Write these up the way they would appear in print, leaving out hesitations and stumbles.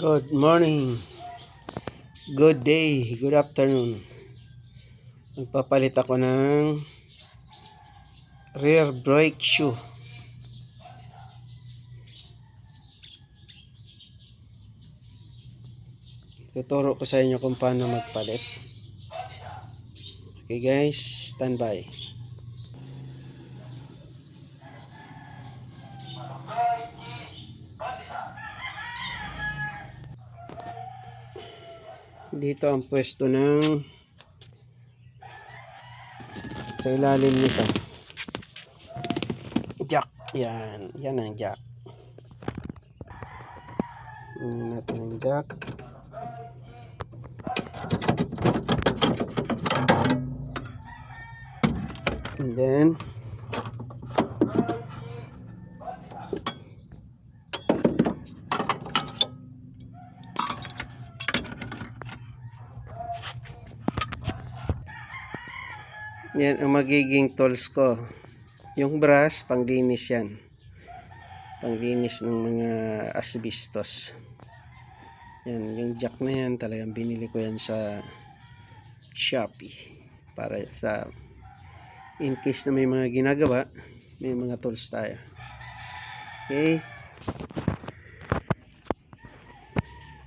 Good morning, good day, good afternoon. Magpapalit ako ng rear brake shoe. Tuturo ko sa inyo kung paano magpalit. Okay guys, stand by. Dito ang pwesto ng sa ilalim nito. Jack. Yan ang jack. Tingnan natin ang jack. And then yan ang magiging tools ko. Yung brush, panglinis yan. Panglinis ng mga asbestos. Yan, yung jack na yan, talagang binili ko yan sa Shopee. Para sa in case na may mga ginagawa, may mga tools tayo. Okay.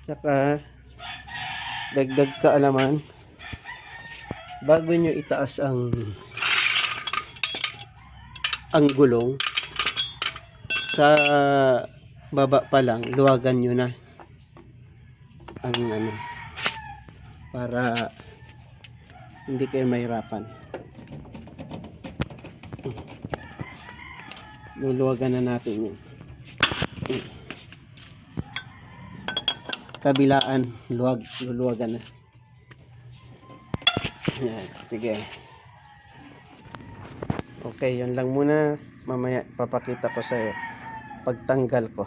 Saka, dagdag kaalaman, bago nyo itaas ang gulong, sa baba pa lang, luwagan nyo na ang para hindi kayo mahirapan. Luluwagan na natin yun. Kabilaan, luluwagan na. Yan, sige. Okay, yun lang muna. Mamaya papakita ko sa iyo pagtanggal ko.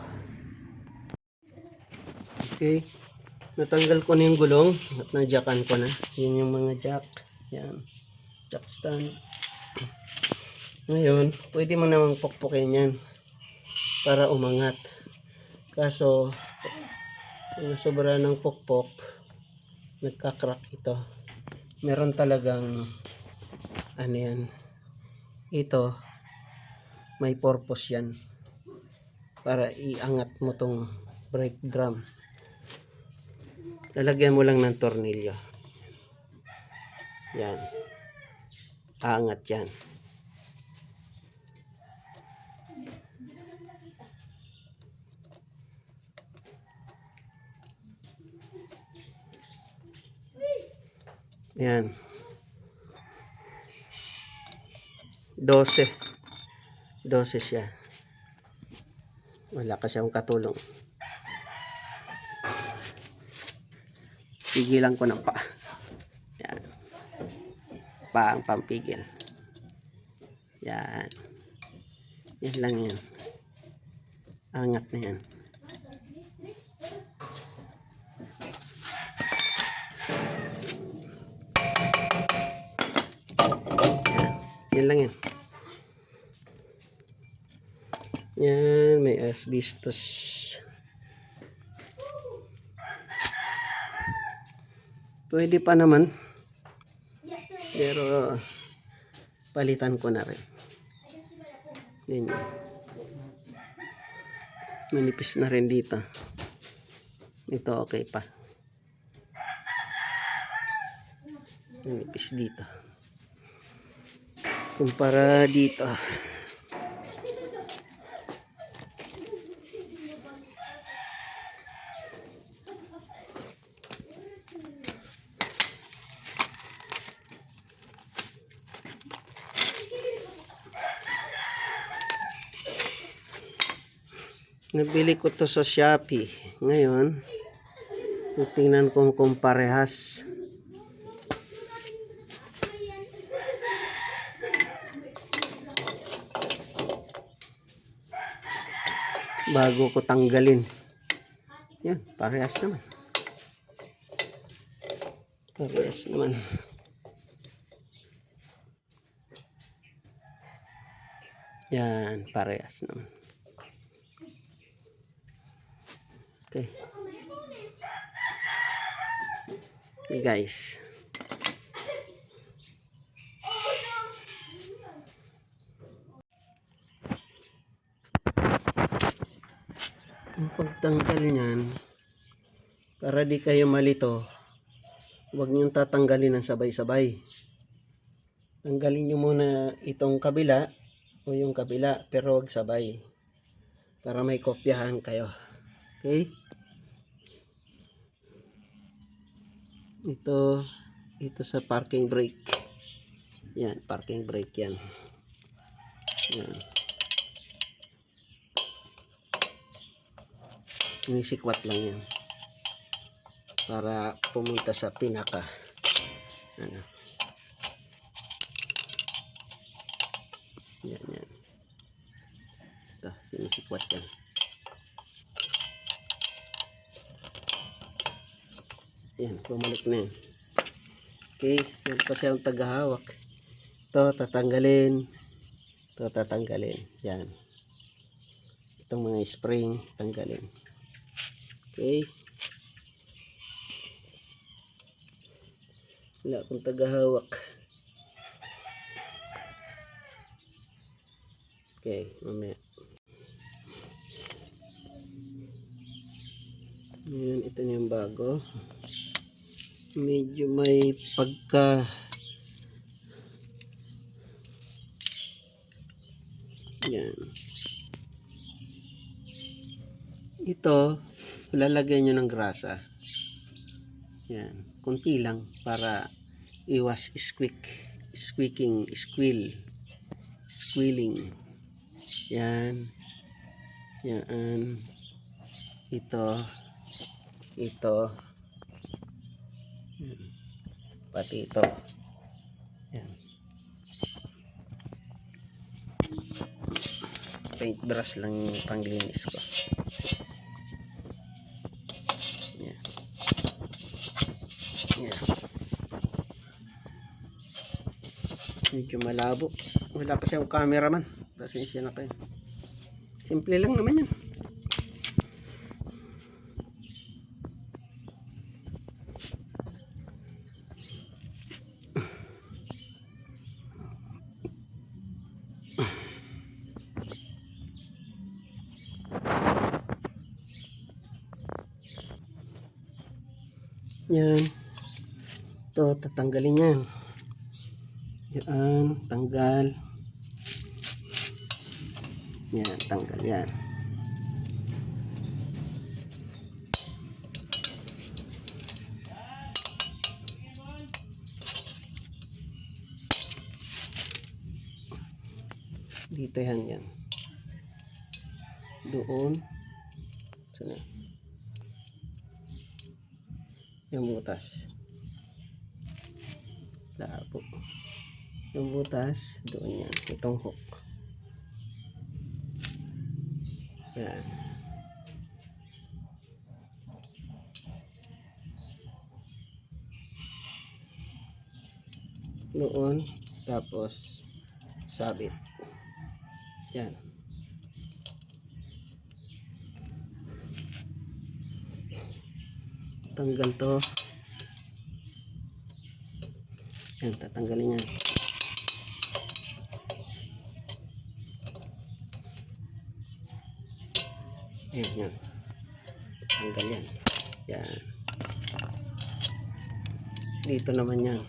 Okay, natanggal ko na yung gulong at na-jackan ko na. Yun yung mga jack. Yan, jack stand. Ngayon, pwede mo namang pukpukin yan para umangat. Kaso, kung nasobra ng pukpok, nagka-crack ito. Meron talagang yan. Ito, may purpose yan para iangat mo tong brake drum. Lalagyan mo lang ng tornilyo. Yan. Aangat yan. Yan. 12 siya. Wala kasi akong katulong. Pigilan ko ng pa. Yan. Pa ang pampigil. Yan. Yan lang yan. Angat na yan. Yan lang yan. Yan, may asbestos. Pwede pa naman. Pero palitan ko na rin. Yan yun. Manipis na rin dito. Ito okay pa. Manipis dito. Kumpara dito. Nabili ko to sa Shopee. Ngayon, titingnan kung parehas. Bago ko tanggalin. Yan, parehas naman. Parehas naman. Yan, parehas naman. Okay. guys. Ang pagtanggal niyan, para di kayo malito, huwag niyong tatanggalin ng sabay-sabay. Tanggalin niyo muna itong kabila o yung kabila, pero huwag sabay. Para may kopyahan kayo. Okay? Ito sa parking brake. Yan, parking brake yan. Yan. Sinisikwat lang yan. Para pumunta sa pinaka. Ano. Yan, yan. Ito, sinisikwat yan. Yan, bumalik na yan. Okay, yan pa siyang tagahawak. Ito, tatanggalin. Ito, tatanggalin. Yan. Itong mga spring, tanggalin. Okay. Wala akong tagahawak. Okay, mamaya. Ngayon, ito na yung bago. Medyo may pagka yan. Ito, lalagyan nyo ng grasa. Yan, kunti lang para iwas squealing. Yan. Yan. Ito. Yan. Pati ito. Yan. Paintbrush lang yung panglinis ko. Yan. Yan. Medyo malabo. Wala pa siyang cameraman. Pasensya na kayo. Simple lang naman yan. Yan. Ito, tatanggalin yan. Yan, tanggal. Yan, tanggal yan. Dito yan. Doon. Sana. Yung butas. Labo. Yung butas, doon yan. Itong hook. Yan. Doon. Tapos, sabit. Yan. Tanggal to. Yan, tatanggalin yan. Yan. Tanggal yan. Yan. Dito naman yan.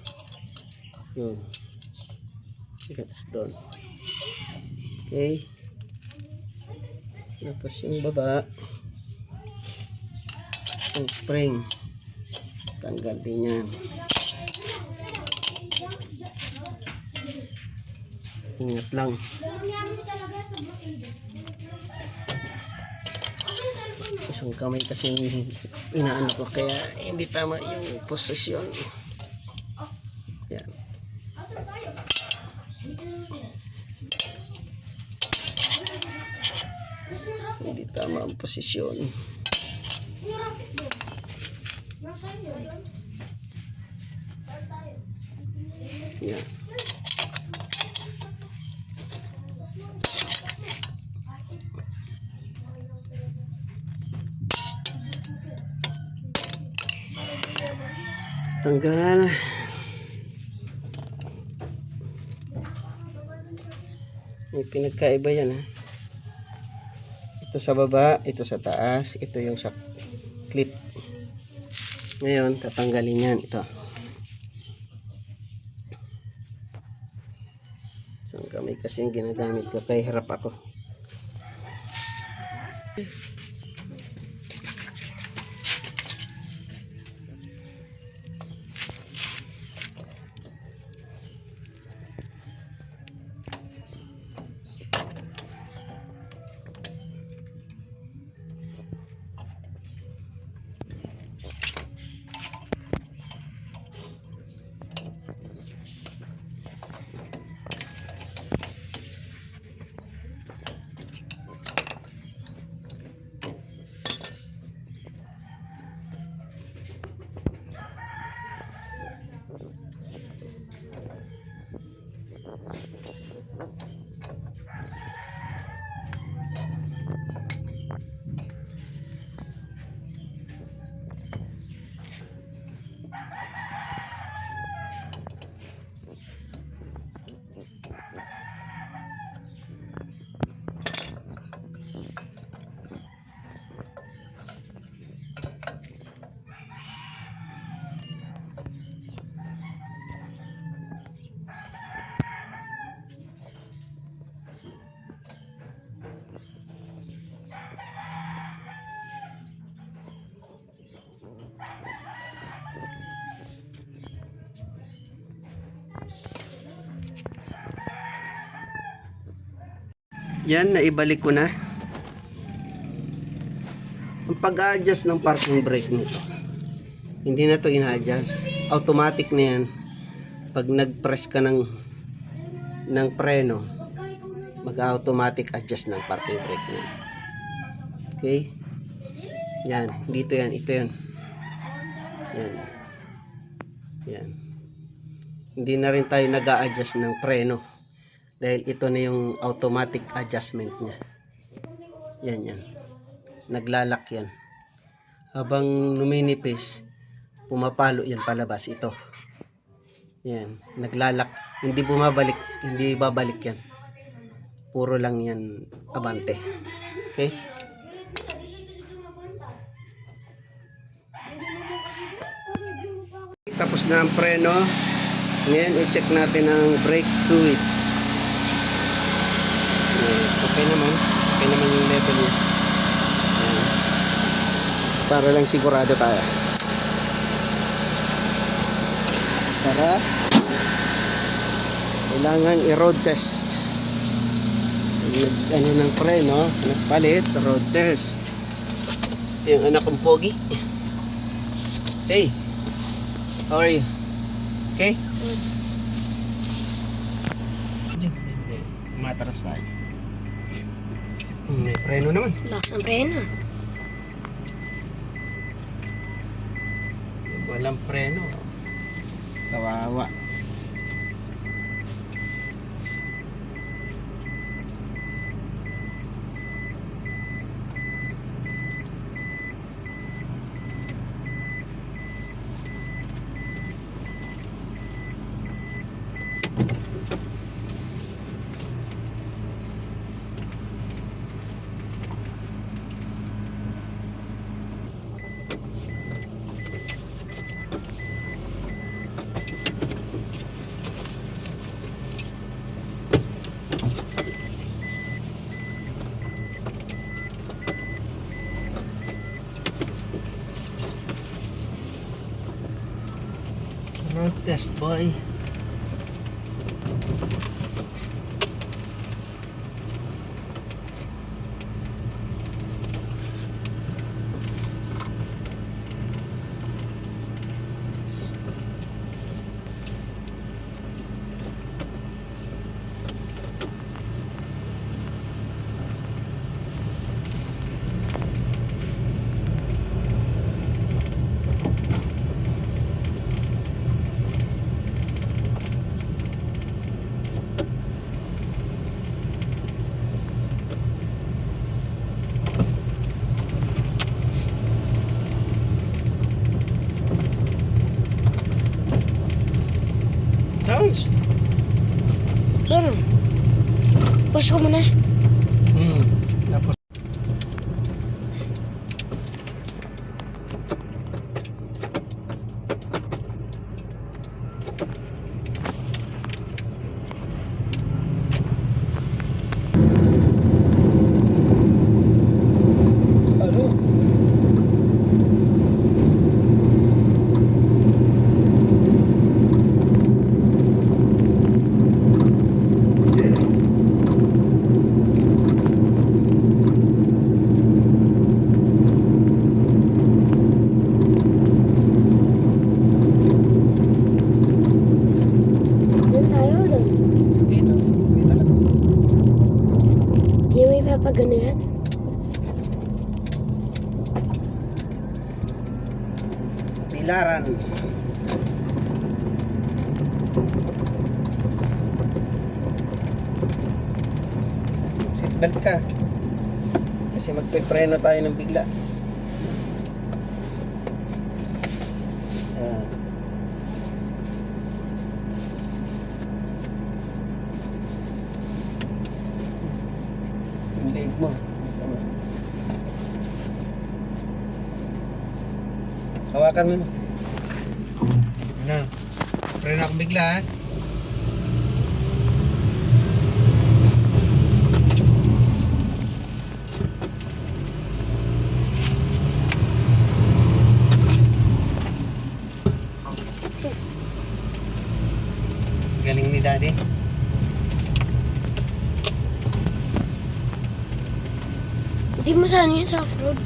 Yun. That's doon. Okay. Tapos yung baba. Yung spring. Tanggal din yan. Ingat lang. Isang kamay kasi inaano ko kaya hindi tama yung posisyon. Yan. Hindi tama ang posisyon. Yan. Tanggal. May pinagkaiba yan ha. Ito sa baba, ito sa taas, ito yung sa clip. Ngayon, tatanggalin yan. Ito. Isang kamay kasi yung ginagamit ko. Kaya harap ako. Yan, naibalik ko na. Ang pag-adjust ng parking brake nito, hindi na to ina-adjust. Automatic na yan. Pag nag-press ka ng preno, mag-automatic adjust ng parking brake niya. Okay? Yan, dito yan, ito yan. Yan. Yan. Hindi na rin tayo nag-a-adjust ng preno. Dahil ito na yung automatic adjustment niya. Yan, yan. Naglalak yan. Habang numinipis, pumapalo yan palabas ito. Yan. Naglalak. Hindi bumabalik. Hindi babalik yan. Puro lang yan abante. Okay? Tapos na ang preno. Ngayon, i-check natin ang brake fluid. Okay naman. Okay naman yung level niya. Ayan. Para lang sigurado tayo. Sarap. Kailangan i-road test. Ano ng preno, nagpalit, road test. Yung anak kong pogi. Hey, how are you? Okay? Matras tayo. May preno naman. Lakas ng preno. Walang preno. Kawawa. Road test, boy. Ano? Push ko muna. Tapos ano? Doon tayo, doon. Dito lang. Hindi mo ipapagano yan. Pilaran. Seatbelt ka. Kasi magpe-preno tayo ng bigla. Ayan. Yung leg mo. Tama. Hawakan mo. Na. Preno ako bigla ha. Galing ni Daddy. Hindi mo saan yan sa off-road.